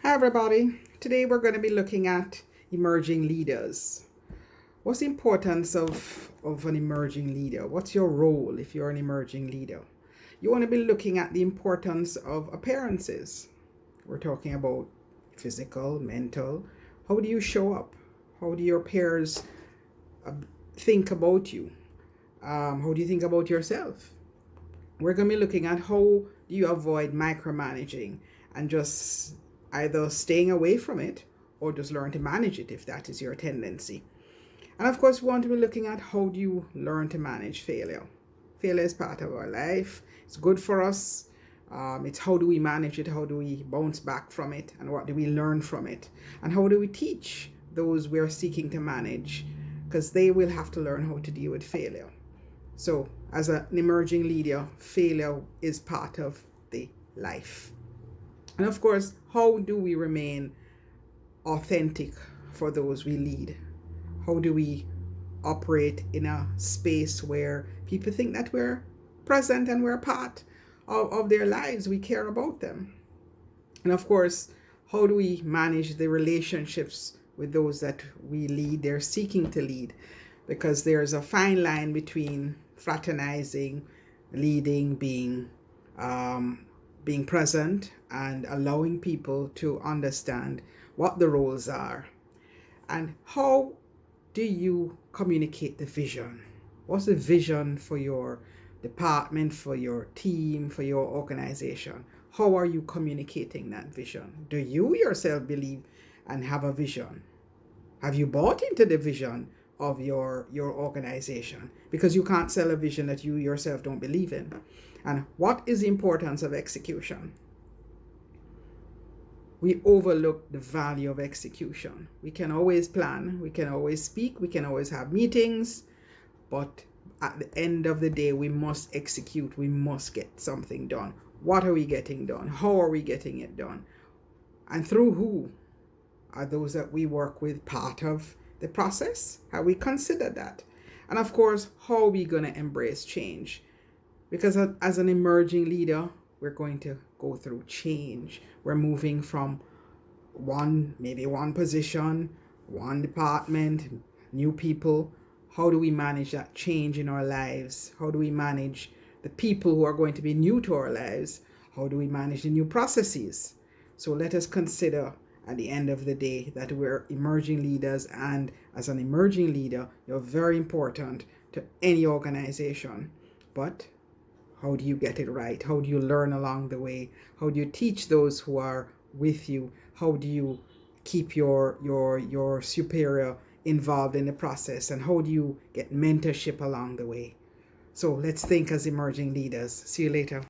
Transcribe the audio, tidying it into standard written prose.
Hi everybody. Today we're going to be looking at emerging leaders. What's the importance of an emerging leader? What's your role if you're an emerging leader? You want to be looking at the importance of appearances. We're talking about physical, mental. How do you show up? How do your peers uh, think about you? How do you think about yourself? We're going to be looking at how do you avoid micromanaging and just either staying away from it or just learn to manage it if that is your tendency. And of course, we want to be looking at how do you learn to manage failure. Failure is part of our life. It's good for us. It's how do we manage it? How do we bounce back from it? And what do we learn from it? And how do we teach those we're seeking to manage? Because they will have to learn how to deal with failure. So, as an emerging leader, failure is part of the life. And of course, how do we remain authentic for those we lead? How do we operate in a space where people think that we're present and we're part of their lives? We care about them. And of course, how do we manage the relationships with those that we lead, they're seeking to lead? Because there's a fine line between fraternizing, leading, being present, and allowing people to understand what the roles are. And how do you communicate the vision? What's the vision for your department, for your team, for your organization? How are you communicating that vision? Do you yourself believe and have a vision? Have you bought into the vision of your organization? Because you can't sell a vision that you yourself don't believe in. And what is the importance of execution? We overlook the value of execution. We can always plan, we can always speak, we can always have meetings, but at the end of the day, we must execute, we must get something done. What are we getting done? How are we getting it done? And through who? Are those that we work with part of the process? Have we considered that? And of course, how are we going to embrace change? Because as an emerging leader, we're going to go through change. We're moving from maybe one position, one department, new people. How do we manage that change in our lives? How do we manage the people who are going to be new to our lives? How do we manage the new processes? So let us consider at the end of the day that we're emerging leaders, and as an emerging leader, you're very important to any organization. But how do you get it right? How do you learn along the way? How do you teach those who are with you? How do you keep your superior involved in the process? And how do you get mentorship along the way? So let's think as emerging leaders. See you later.